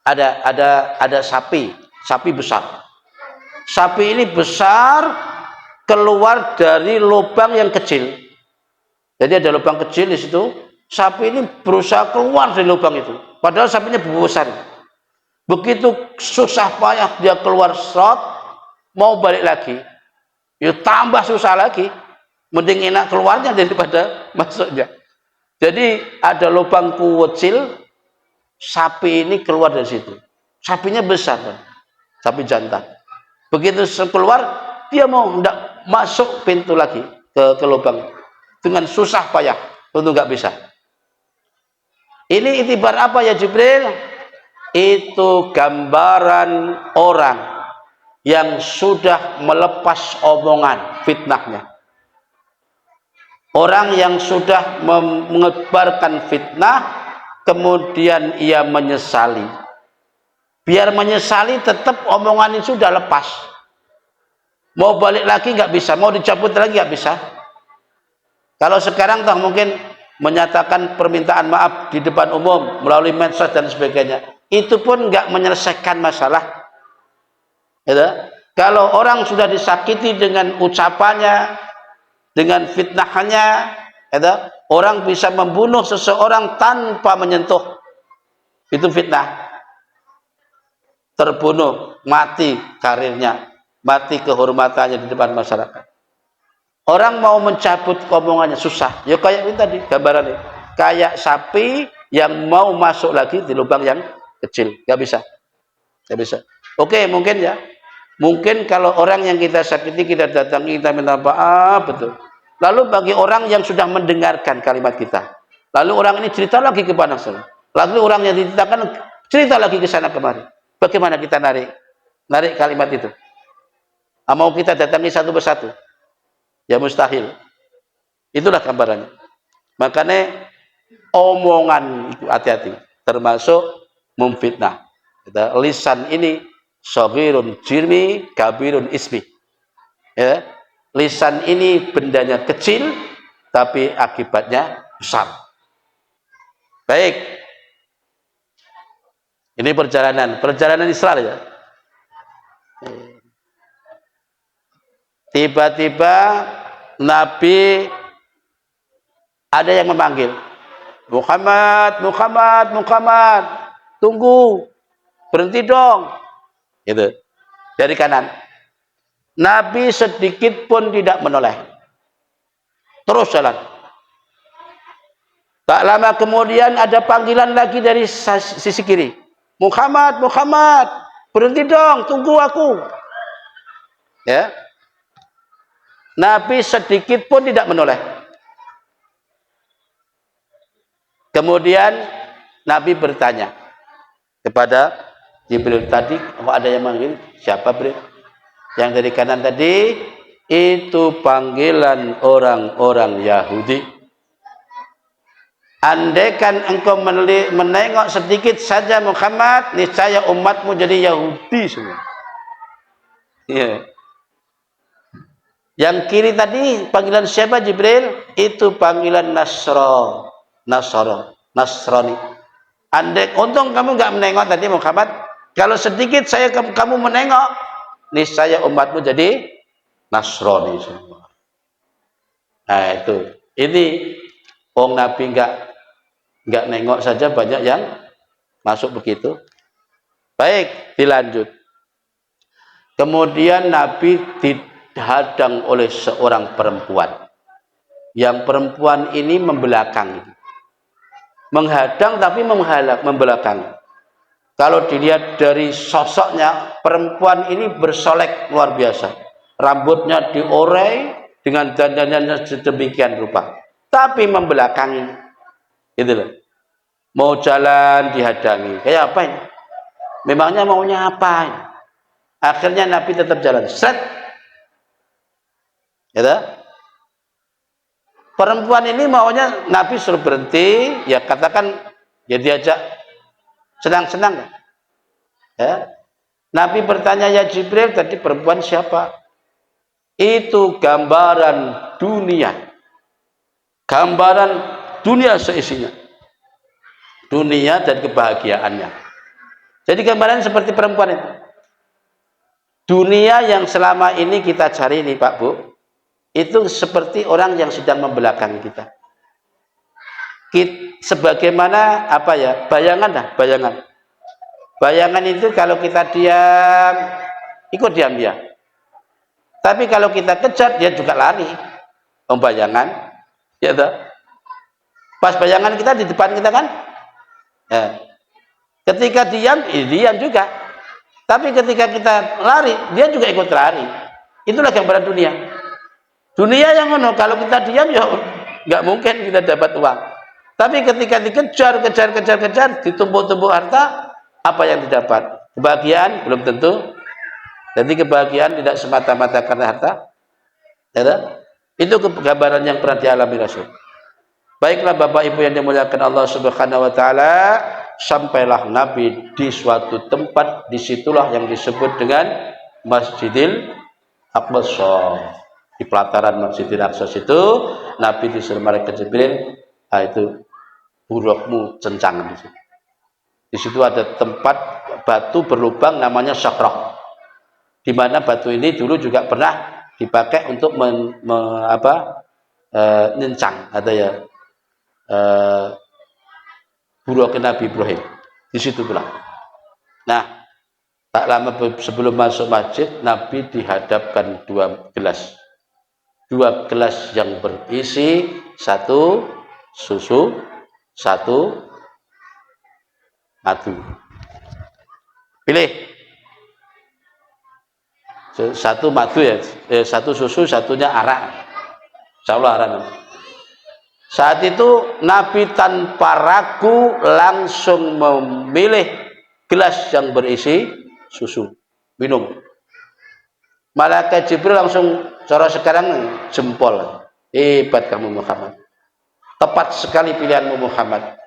ada sapi besar. Sapi ini besar keluar dari lubang yang kecil. Jadi ada lubang kecil di situ. Sapi ini berusaha keluar dari lubang itu. Padahal sapinya besar. Begitu susah payah dia keluar slot, mau balik lagi, ya tambah susah lagi. Mending enak keluarnya daripada masuknya. Jadi ada lubang kecil, sapi ini keluar dari situ. Sapinya besar, kan? Sapi jantan. Begitu keluar, dia mau hendak masuk pintu lagi ke lubang dengan susah payah, tentu nggak bisa. Ini itibar apa ya Jibril? Itu gambaran orang yang sudah melepas omongan fitnahnya. Orang yang sudah menyebarkan fitnah, kemudian ia menyesali. Biar menyesali, tetap omongan itu sudah lepas. Mau balik lagi nggak bisa, mau dicabut lagi nggak bisa. Kalau sekarang toh mungkin menyatakan permintaan maaf di depan umum melalui medsos dan sebagainya, itu pun nggak menyelesaikan masalah. Gitu? Kalau orang sudah disakiti dengan ucapannya, dengan fitnahnya, gitu? Orang bisa membunuh seseorang tanpa menyentuh, itu fitnah. Terbunuh, mati karirnya, mati kehormatannya di depan masyarakat. Orang mau mencabut omongannya susah. Ya kayak ini tadi gambarannya. Kayak sapi yang mau masuk lagi di lubang yang kecil. Gak bisa. Gak bisa. Oke, mungkin ya. Mungkin kalau orang yang kita sakiti, kita datangi, kita minta maaf, betul. Lalu bagi orang yang sudah mendengarkan kalimat kita. Lalu orang ini cerita lagi kepada saya. Lalu orang yang diceritakan cerita lagi ke sana kemari. Bagaimana kita narik kalimat itu? Mau kita datangi satu persatu? Ya mustahil. Itulah gambarannya. Makanya omongan itu hati-hati, termasuk memfitnah. Lisan ini shaghirun jirmi kabirun ismi. Ya. Lisan ini bendanya kecil tapi akibatnya besar. Baik. Ini perjalanan Israel ya. Tiba-tiba Nabi ada yang memanggil, Muhammad, Muhammad, Muhammad, tunggu, berhenti dong. Gitu. Dari kanan. Nabi sedikit pun tidak menoleh. Terus jalan. Tak lama kemudian ada panggilan lagi dari sisi kiri. Muhammad, Muhammad, berhenti dong, tunggu aku. Ya. Nabi sedikit pun tidak menoleh. Kemudian Nabi bertanya kepada Jibril tadi, oh ada yang manggil, siapa Jibril? Yang dari kanan tadi itu panggilan orang-orang Yahudi. andaikan engkau menengok sedikit saja Muhammad, niscaya umatmu jadi Yahudi semua. Ya. Yang kiri tadi panggilan siapa Jibril? Itu panggilan Nasrani. Andai untung kamu nggak menengok tadi Muhammad. Kalau sedikit saya kamu menengok, niscaya umatmu jadi Nasrani semua. Nah itu, ini Nabi nggak nengok saja banyak yang masuk begitu. Baik, dilanjut. Kemudian Nabi dihadang oleh seorang perempuan. Yang perempuan ini membelakangi. Menghadang tapi membelakangi. Kalau dilihat dari sosoknya, perempuan ini bersolek luar biasa. Rambutnya diorei dengan dandanannya sedemikian rupa. Tapi membelakangi. Gitu loh. Mau jalan dihadangi. Kayak apa ini? Memangnya maunya apa ini? Akhirnya Nabi tetap jalan. Set. Gitu. Perempuan ini maunya Nabi suruh berhenti. Ya katakan, ya diajak senang-senang. Ya. Nabi bertanya, ya Jibril, tadi perempuan siapa? Itu gambaran dunia. Gambaran dunia seisinya. Dunia dan kebahagiaannya. Jadi gambaran seperti perempuan itu. Dunia yang selama ini kita cari nih Pak Bu, itu seperti orang yang sedang membelakangi kita. Sebagaimana apa ya? Bayangan dah, bayangan. Bayangan itu kalau kita diam, ikut diam dia. Tapi kalau kita kejar, dia juga lari. Bayangan, ya toh? Pas bayangan kita di depan kita kan? Ya. Ketika diam, diam juga. Tapi ketika kita lari, dia juga ikut lari. Itulah gambaran dunia. Dunia yang kalau kita diam, ya nggak mungkin kita dapat uang. Tapi ketika dikejar, kejar, ditumpuk-tumpuk harta, apa yang didapat? Kebahagiaan belum tentu. Jadi kebahagiaan tidak semata-mata karena harta. Ya, itu gambaran yang pernah dialami Rasul. Baiklah Bapak Ibu yang dimuliakan Allah Subhanahu wa taala, sampailah Nabi di suatu tempat, disitulah yang disebut dengan Masjidil Aqsa. Di pelataran Masjidil Aqsa itu Nabi disuruh malaikat Jibril, itu burukmu cencang di situ. Di situ ada tempat batu berlubang namanya Sakrah. Di mana batu ini dulu juga pernah dipakai untuk nyencang atau ya buruknya Nabi Ibrahim. Di situ pula. Nah, tak lama sebelum masuk masjid, Nabi dihadapkan dua gelas yang berisi satu susu, satu madu. Pilih. Satu madu ya, satu susu, satunya arak. Insyaallah arak. Saat itu Nabi tanpa ragu langsung memilih gelas yang berisi susu, minum. Malaikat Jibril langsung cara sekarang jempol. Hebat kamu Muhammad. Tepat sekali pilihanmu Muhammad.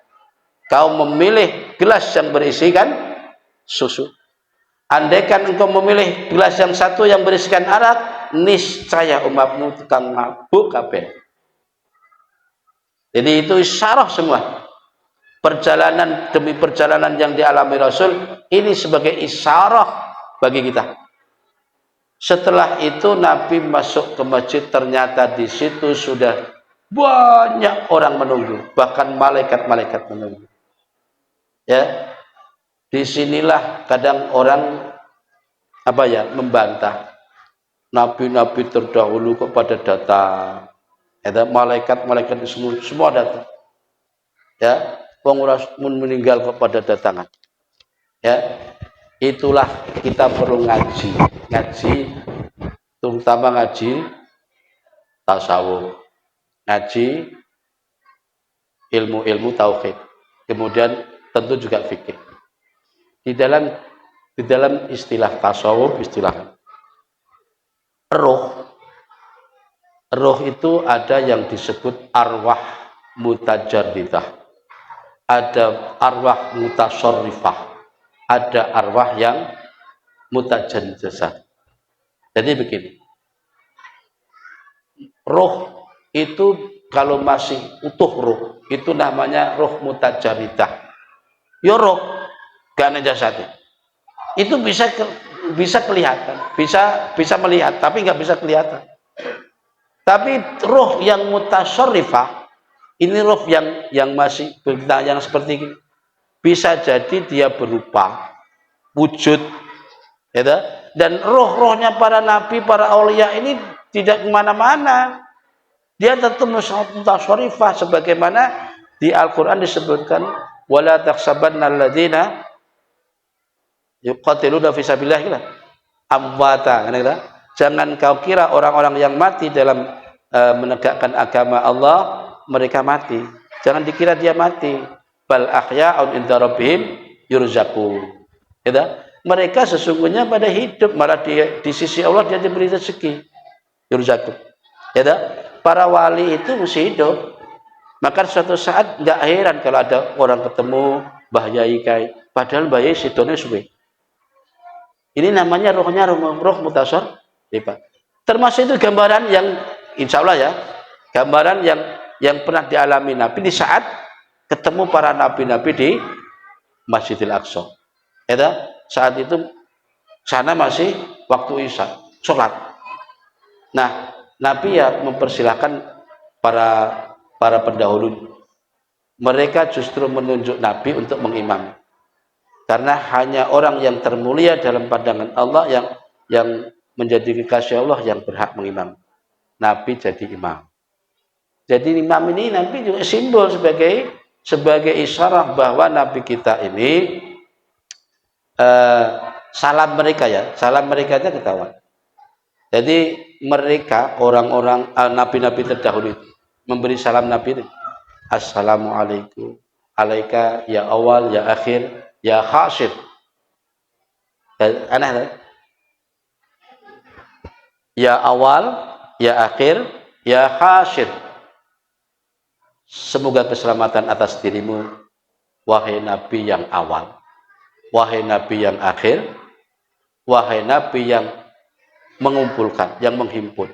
Kau memilih gelas yang berisikan susu. Andaikan engkau memilih gelas yang satu yang berisikan arak, niscaya umatmu tukang mabuk kabeh. Jadi itu isyarah semua. Perjalanan demi perjalanan yang dialami Rasul, ini sebagai isyarah bagi kita. Setelah itu Nabi masuk ke masjid, ternyata di situ sudah banyak orang menunggu, bahkan malaikat-malaikat menunggu. Ya, disinilah kadang orang membantah. Nabi-nabi terdahulu kok pada datang. Ada malaikat-malaikat semua datang. Ya, penguras meninggal kepada datangan. Ya, itulah kita perlu ngaji, terutama ngaji tasawuf, ngaji ilmu-ilmu tauhid, kemudian tentu juga fikih. Di dalam istilah tasawuf, istilah roh itu ada yang disebut arwah mutajarridah. ada arwah mutasyarrifah, ada arwah yang mutajaddisah. Jadi begini, roh itu kalau masih utuh roh itu namanya roh mutajarridah. Ya roh, gak ada jasad. Itu bisa kelihatan, bisa melihat, tapi nggak bisa kelihatan. Tapi roh yang mutasyarrifah, ini roh yang masih yang seperti ini, bisa jadi dia berupa wujud, ya, dan roh-rohnya para nabi, para aulia ini tidak kemana-mana. Dia tetap mutasyarrifah, sebagaimana di Al-Quran disebutkan, wala takhsabanna alladzina yuqatiluna fi sabilillah amwata. Jangan kau kira orang-orang yang mati dalam menegakkan agama Allah mereka mati. Jangan dikira dia mati. Bal ahya'un inda rabbihim yurzaqun. Ya, mereka sesungguhnya pada hidup, malah di sisi Allah dia diberi rezeki. Yurzaqun. Ya, para wali itu mesti hidup. Maka suatu saat nggak heran kalau ada orang ketemu Mbah Yai Kai, padahal Mbah Yai sidone suwe. Ini namanya rohnya roh mutasyarrifah. Termasuk itu gambaran yang insya Allah ya, gambaran yang pernah dialami Nabi di saat ketemu para nabi-nabi di Masjidil Aqsa. Ya, saat itu sana masih waktu Isya, sholat. Nah, Nabi ya mempersilahkan para pendahulu. Mereka justru menunjuk Nabi untuk mengimam. Karena hanya orang yang termulia dalam pandangan Allah yang menjadi kekasih Allah yang berhak mengimam. Nabi jadi imam. Jadi imam ini Nabi juga simbol sebagai isyarat bahwa Nabi kita ini salam mereka ya, salam mereka aja ketahuan. Jadi mereka orang-orang nabi-nabi terdahulu itu memberi salam Nabi ini. Assalamualaikum alaika ya awal ya akhir ya khasir. Aneh. Ya awal ya akhir ya khasir. Semoga keselamatan atas dirimu wahai Nabi yang awal, wahai Nabi yang akhir, wahai Nabi yang mengumpulkan, yang menghimpun.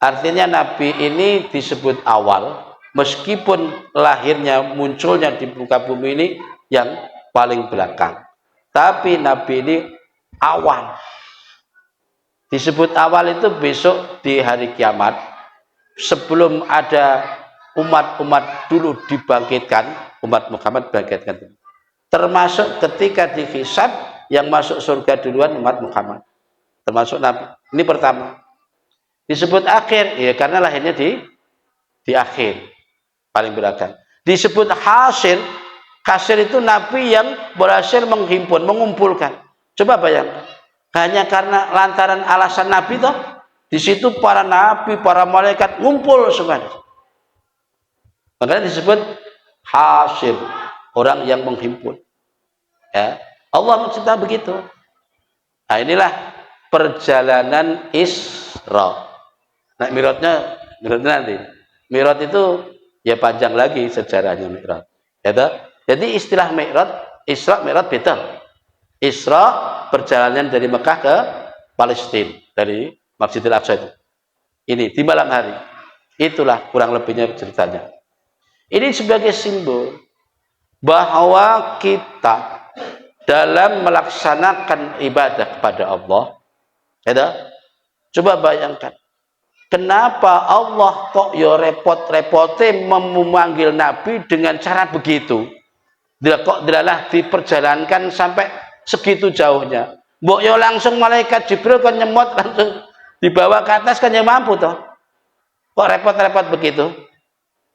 Artinya Nabi ini disebut awal, meskipun lahirnya munculnya di muka bumi ini yang paling belakang. Tapi Nabi ini awal. Disebut awal itu besok di hari kiamat, sebelum ada umat-umat dulu dibangkitkan, umat Muhammad bangkitkan. Termasuk ketika dihisab, yang masuk surga duluan umat Muhammad. Termasuk Nabi. Ini pertama. Disebut akhir, ya karena lahirnya di akhir, paling belakang. Disebut hasil itu Nabi yang berhasil menghimpun, mengumpulkan. Coba bayangkan, hanya karena lantaran alasan Nabi toh, di situ para nabi, para malaikat ngumpul semuanya. Makanya disebut hasil, orang yang menghimpun. Ya, Allah mencinta begitu. Nah inilah perjalanan Isra. Nah, mi'rajnya nanti. Mi'raj itu ya panjang lagi sejarahnya mi'raj. Ya, jadi istilah mi'raj, Isra, mi'raj beda. Isra perjalanan dari Mekah ke Palestina, dari Masjidil Aqsa itu. Ini di malam hari. Itulah kurang lebihnya ceritanya. Ini sebagai simbol bahwa kita dalam melaksanakan ibadah kepada Allah, ya, coba bayangkan. Kenapa Allah kok ya repot-repote memanggil Nabi dengan cara begitu? Dia kok dilalah diperjalankan sampai segitu jauhnya. Mbok yo langsung malaikat Jibril kan nyemot langsung dibawa ke atas kan ya mampu toh. Kok repot-repot begitu?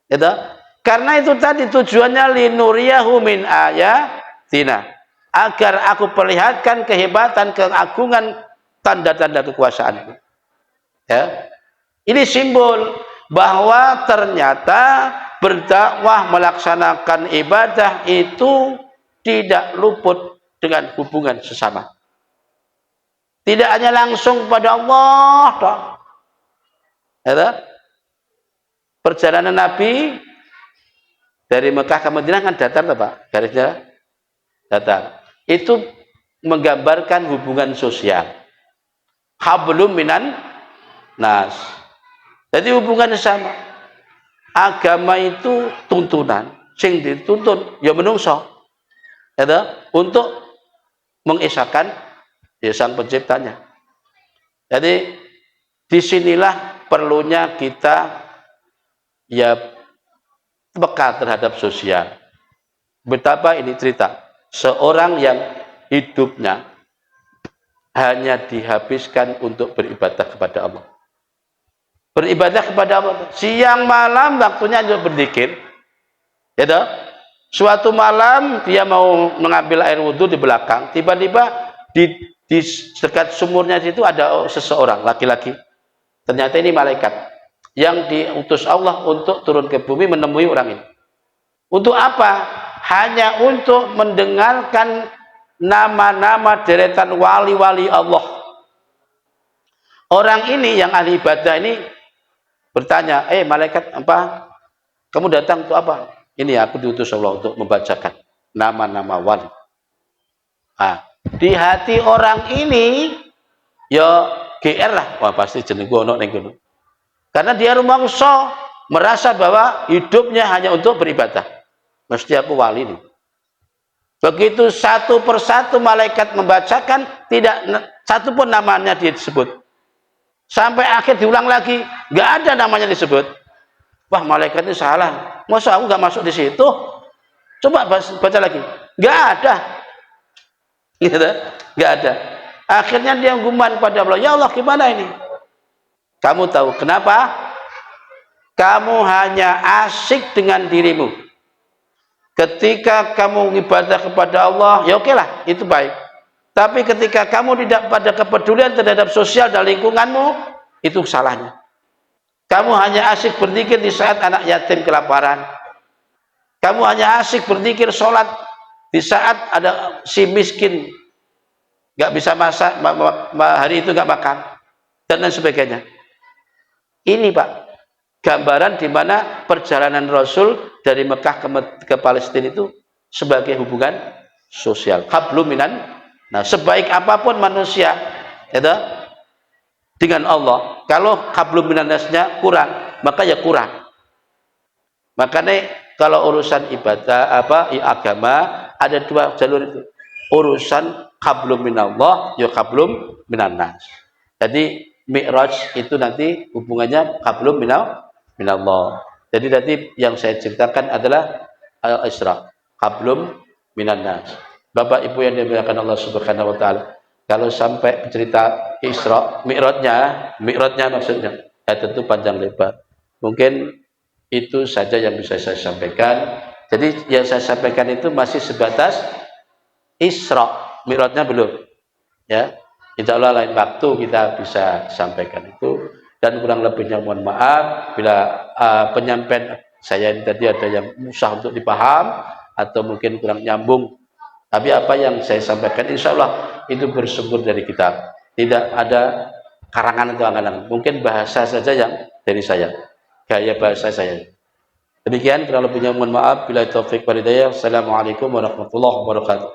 Itu karena itu tadi tujuannya linuriyahu min ayatina, agar aku perlihatkan kehebatan, keagungan, tanda-tanda kekuasaanku. Ya. Ini simbol bahwa ternyata berdakwah, melaksanakan ibadah itu tidak luput dengan hubungan sesama. Tidak hanya langsung pada Allah. Ya, perjalanan Nabi Dari Mekah ke Madinah kan datar Pak, garisnya datar. Itu menggambarkan hubungan sosial. Hablum minan nas. Jadi hubungannya sama. Agama itu tuntunan, sing dituntun ya menungso. Ya, untuk mengesahkan ya sang penciptanya. Jadi disinilah perlunya kita ya peka terhadap sosial. Betapa ini cerita seorang yang hidupnya hanya dihabiskan untuk beribadah kepada Allah. Beribadah kepada Allah. Siang malam waktunya untuk berzikir. Ya, suatu malam dia mau mengambil air wudhu di belakang. Tiba-tiba di dekat sumurnya itu ada seseorang laki-laki. Ternyata ini malaikat yang diutus Allah untuk turun ke bumi menemui orang ini. Untuk apa? Hanya untuk mendengarkan nama-nama deretan wali-wali Allah. Orang ini yang ahli ibadah ini bertanya, malaikat apa? Kamu datang untuk apa? Ini aku diutus Allah untuk membacakan nama-nama wali. Nah, di hati orang ini ya GR lah, wah pasti jeneng ono ning kono. Karena dia rumangsa merasa bahwa hidupnya hanya untuk beribadah. Mesti aku wali nih. Begitu satu persatu malaikat membacakan, tidak satu pun namanya disebut. Sampai akhir diulang lagi, nggak ada namanya disebut. Wah, malaikat itu salah. Masa aku nggak masuk di situ? Coba baca lagi. Nggak ada. Gitu, nggak ada. Akhirnya dia gumam pada Allah. Ya Allah, gimana ini? Kamu tahu kenapa? Kamu hanya asyik dengan dirimu. Ketika kamu ibadah kepada Allah, ya oke lah, itu baik. Tapi ketika kamu tidak pada kepedulian terhadap sosial dan lingkunganmu, itu salahnya. Kamu hanya asyik berzikir di saat anak yatim kelaparan. Kamu hanya asyik berzikir sholat di saat ada si miskin nggak bisa masak, hari itu nggak makan, dan lain sebagainya. Ini Pak, gambaran di mana perjalanan Rasul dari Mekah ke Palestina itu sebagai hubungan sosial. Hablum minan. Nah, sebaik apapun manusia, itu dengan Allah, kalau hablum minan nasnya kurang, maka ya kurang. Makanya kalau urusan ibadah agama ada dua jalur itu. Urusan hablum minallah, ya hablum minan nas. Jadi Mi'raj itu nanti hubungannya hablum minallah. Jadi nanti yang saya ceritakan adalah Al-Isra, hablum minan nas. Bapak Ibu yang dimuliakan Allah Subhanahu wa taala, kalau sampai cerita Isra, Mi'rajnya maksudnya, ya tentu panjang lebar. Mungkin itu saja yang bisa saya sampaikan. Jadi yang saya sampaikan itu masih sebatas Isra, Mi'rajnya belum. Ya. Insya Allah lain waktu kita bisa sampaikan itu, dan kurang lebihnya mohon maaf bila penyampaian saya ini tadi ada yang susah untuk dipaham atau mungkin kurang nyambung. Tapi apa yang saya sampaikan insya Allah itu bersumber dari kitab, tidak ada karangan atau angan-angan. Mungkin bahasa saja yang dari saya, gaya bahasa saya. Demikian kurang lebihnya mohon maaf. Bila taufik wal hidayah. Assalamualaikum warahmatullahi wabarakatuh.